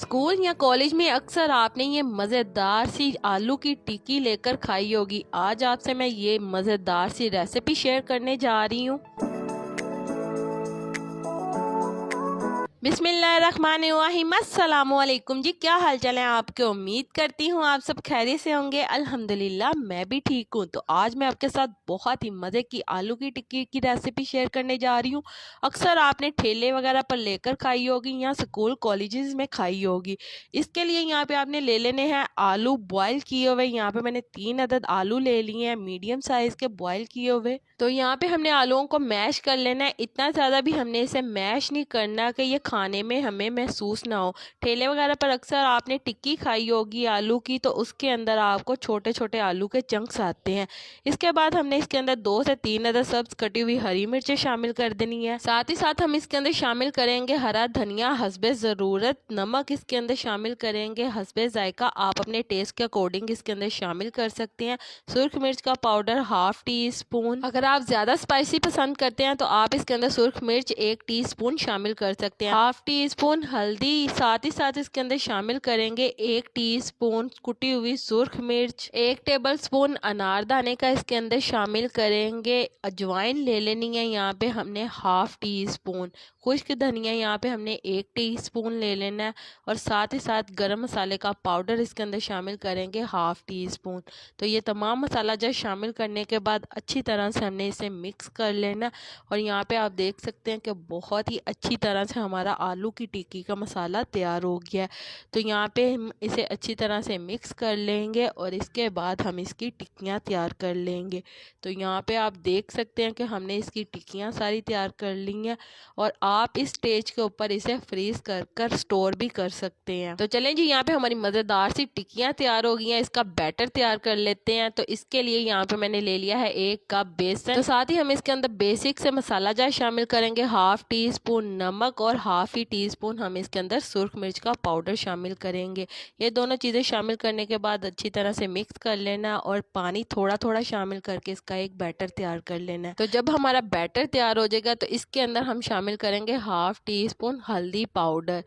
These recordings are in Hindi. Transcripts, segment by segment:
स्कूल या कॉलेज में अक्सर आपने ये मज़ेदार सी आलू की टिक्की लेकर खाई होगी। आज आपसे मैं ये मज़ेदार सी रेसिपी शेयर करने जा रही हूँ। बिस्मिल्लाहिर्रहमानिर्रहीम, अस्सलामुअलैकुम जी। क्या हाल चाल है आपके? उम्मीद करती हूँ आप सब खैरियत से होंगे। अल्हम्दुलिल्लाह मैं भी ठीक हूँ। तो आज मैं आपके साथ बहुत ही मज़े की आलू की टिक्की की रेसिपी शेयर करने जा रही हूँ। अक्सर आपने ठेले वगैरह पर लेकर खाई होगी या स्कूल कॉलेजेस में खाई होगी। इसके लिए यहाँ पे आपने ले लेने हैं आलू बॉयल किए हुए। यहाँ पे मैंने 3 अदद आलू ले लिए हैं, मीडियम साइज़ के बॉयल किए हुए। तो यहाँ पे हमने आलूओं को मैश कर लेना है। इतना ज़्यादा भी हमने इसे मैश नहीं करना कि ये खाने में हमें महसूस ना हो। ठेले वगैरह पर अक्सर आपने टिक्की खाई होगी आलू की, तो उसके अंदर आपको छोटे छोटे आलू के चंक्स आते हैं। इसके बाद हमने इसके अंदर 2 से 3 अदद सब्ज कटी हुई हरी मिर्चें शामिल कर देनी है। साथ ही साथ हम इसके अंदर शामिल करेंगे हरा धनिया हस्बे ज़रूरत। नमक इसके अंदर शामिल करेंगे हस्बे जायका, आप अपने टेस्ट के अकॉर्डिंग इसके अंदर शामिल कर सकते हैं। सुर्ख मिर्च का पाउडर हाफ टी स्पून। अगर आप ज़्यादा स्पाइसी पसंद करते हैं तो आप इसके अंदर सुर्ख मिर्च 1 टीस्पून शामिल कर सकते हैं। हाफ टी स्पून हल्दी, साथ ही साथ इसके अंदर शामिल करेंगे 1 टीस्पून कुटी हुई सुर्ख मिर्च। 1 टेबल स्पून अनारदाने का इसके अंदर शामिल करेंगे। अजवाइन ले लेनी है यहाँ पे हमने हाफ टी स्पून। खुश्क धनिया यहाँ पे हमने 1 टीस्पून ले लेना है। और साथ ही साथ गरम मसाले का पाउडर इसके अंदर शामिल करेंगे हाफ टी स्पून। तो ये तमाम मसाला जब शामिल करने के बाद अच्छी तरह से हमने इसे मिक्स कर लेना। और यहाँ पे आप देख सकते हैं कि बहुत ही अच्छी तरह से हमारा आलू की टिक्की का मसाला तैयार हो गया है। तो यहाँ पे हम इसे अच्छी तरह से मिक्स कर लेंगे और इसके बाद हम इसकी टिक्कियाँ तैयार कर लेंगे। तो यहाँ पे आप देख सकते हैं कि हमने इसकी टिक्कियाँ सारी तैयार कर ली हैं। और आप इस स्टेज के ऊपर इसे फ्रीज कर स्टोर भी कर सकते हैं। तो चलें जी, यहाँ पे हमारी मज़ेदार सी टिक्कियाँ तैयार हो गई हैं। इसका बैटर तैयार कर लेते हैं। तो इसके लिए यहाँ पे मैंने ले लिया है 1 कप बेसन। तो साथ ही हम इसके अंदर बेसिक से मसाला जार शामिल करेंगे, हाफ टी स्पून नमक और हाफ ही टीस्पून हम इसके अंदर सुर्ख मिर्च का पाउडर शामिल करेंगे। ये दोनों चीज़ें शामिल करने के बाद अच्छी तरह से मिक्स कर लेना और पानी थोड़ा थोड़ा शामिल करके इसका एक बैटर तैयार कर लेना है। तो जब हमारा बैटर तैयार हो जाएगा तो इसके अंदर हम शामिल करेंगे हाफ टी स्पून हल्दी पाउडर।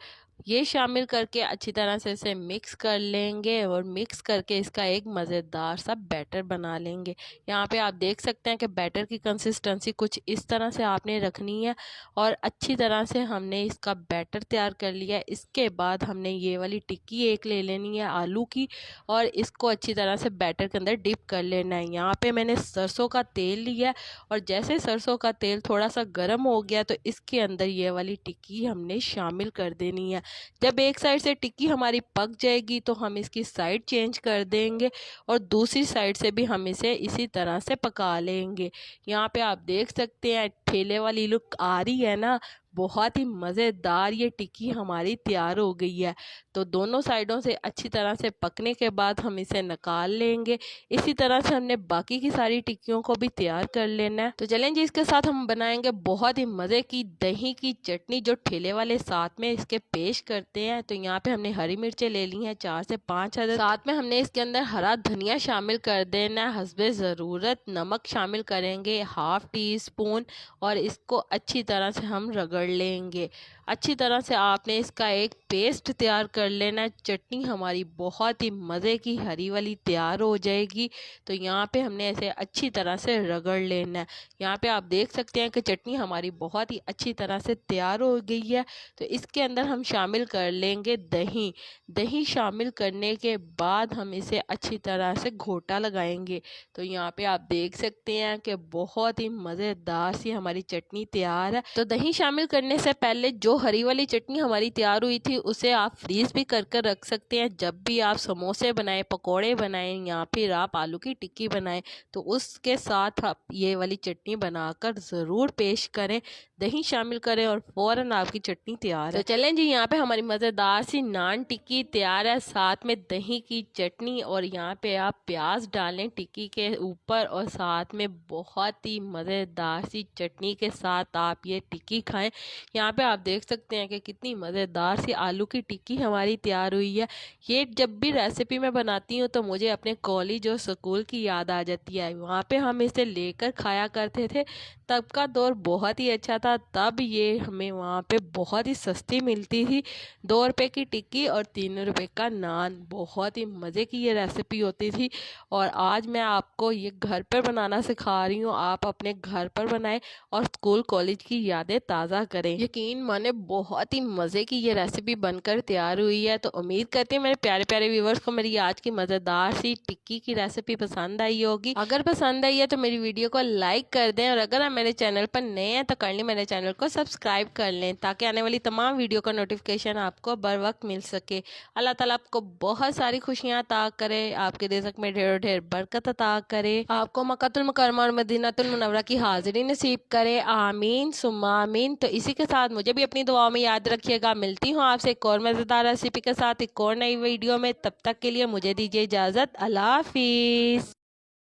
ये शामिल करके अच्छी तरह से इसे मिक्स कर लेंगे और मिक्स करके इसका एक मज़ेदार सा बैटर बना लेंगे। यहाँ पे आप देख सकते हैं कि बैटर की कंसिस्टेंसी कुछ इस तरह से आपने रखनी है। और अच्छी तरह से हमने इसका बैटर तैयार कर लिया। इसके बाद हमने ये वाली टिक्की एक ले लेनी है आलू की और इसको अच्छी तरह से बैटर के अंदर डिप कर लेना है। यहाँ पे मैंने सरसों का तेल लिया और जैसे सरसों का तेल थोड़ा सा गर्म हो गया तो इसके अंदर ये वाली टिक्की हमने शामिल कर देनी है। जब एक साइड से टिक्की हमारी पक जाएगी तो हम इसकी साइड चेंज कर देंगे और दूसरी साइड से भी हम इसे इसी तरह से पका लेंगे। यहाँ पे आप देख सकते हैं ठेले वाली लुक आ रही है ना, बहुत ही मज़ेदार ये टिक्की हमारी तैयार हो गई है। तो दोनों साइडों से अच्छी तरह से पकने के बाद हम इसे निकाल लेंगे। इसी तरह से हमने बाकी की सारी टिक्कियों को भी तैयार कर लेना है। तो चलें जी, इसके साथ हम बनाएंगे बहुत ही मज़े की दही की चटनी जो ठेले वाले साथ में इसके पेश करते हैं। तो यहाँ पे हमने हरी मिर्चें ले ली हैं 4 से 5 अदद। साथ में हमने इसके अंदर हरा धनिया शामिल कर देना है हस्बे ज़रूरत। नमक शामिल करेंगे हाफ टी स्पून और इसको अच्छी तरह से हम रगड़ लेंगे। अच्छी तरह से आपने इसका एक पेस्ट तैयार कर लेना। चटनी हमारी बहुत ही मज़े की हरी वाली तैयार हो जाएगी। तो यहाँ पे हमने ऐसे अच्छी तरह से रगड़ लेना है। यहाँ पे आप देख सकते हैं कि चटनी हमारी बहुत ही अच्छी तरह से तैयार हो गई है। तो इसके अंदर हम शामिल कर लेंगे दही। दही शामिल करने के बाद हम इसे अच्छी तरह से घोटा लगाएंगे। तो यहाँ पे आप देख सकते हैं कि बहुत ही मज़ेदार सी हमारी चटनी तैयार है। तो दही शामिल करने से पहले जो हरी वाली चटनी हमारी तैयार हुई थी उसे आप फ्रीज भी कर रख सकते हैं। जब भी आप समोसे बनाएं, पकोड़े बनाएं या फिर आप आलू की टिक्की बनाएं तो उसके साथ आप ये वाली चटनी बनाकर ज़रूर पेश करें। दही शामिल करें और फ़ौरन आपकी चटनी तैयार है। तो चलें जी, यहाँ पे हमारी मज़ेदार सी नान टिक्की तैयार है, साथ में दही की चटनी। और यहाँ पे आप प्याज डालें टिक्की के ऊपर और साथ में बहुत ही मज़ेदार सी चटनी के साथ आप ये टिक्की खाएं। यहाँ पे आप देख सकते हैं कि कितनी मज़ेदार सी आलू की टिक्की हमारी तैयार हुई है। ये जब भी रेसिपी मैं बनाती हूँ तो मुझे अपने कॉलेज और स्कूल की याद आ जाती है। वहाँ पे हम इसे लेकर खाया करते थे। तब का दौर बहुत ही अच्छा था। तब ये हमें वहाँ पे बहुत ही सस्ती मिलती थी। 2 रुपए की टिक्की और 3 रुपए का नान। बहुत ही मज़े की ये रेसिपी होती थी और आज मैं आपको ये घर पर बनाना सिखा रही हूँ। आप अपने घर पर बनाएं और स्कूल कॉलेज की यादें ताज़ा करें। यकीन माने बहुत ही मज़े की ये रेसिपी बनकर तैयार हुई है। तो उम्मीद करती हूँ मेरे प्यारे प्यारे व्यूवर्स को मेरी आज की मज़ेदार सी टिक्की की रेसिपी पसंद आई होगी। अगर पसंद आई है तो मेरी वीडियो को लाइक कर दें और अगर आप मेरे चैनल पर नए हैं तो कर मेरे चैनल को सब्सक्राइब कर लें ताकि आने वाली तमाम वीडियो का नोटिफिकेशन आपको बर वक्त मिल सके। अल्लाह ताला आपको बहुत सारी खुशियाँ अता करे, आपके रिज़्क़ में ढेरों ढेर बरकत अता करे, आपको मक्कातुल मुकर्रमा और मदीनातुल मुनव्वरा की हाज़िरी नसीब करे। आमीन सुम्मा आमीन। तो इसी के साथ मुझे भी अपनी दुआओं में याद रखिएगा। मिलती हूँ आपसे एक और मज़ेदार रेसिपी के साथ एक और नई वीडियो में। तब तक के लिए मुझे दीजिए इजाज़त। अल्लाह हाफिज़।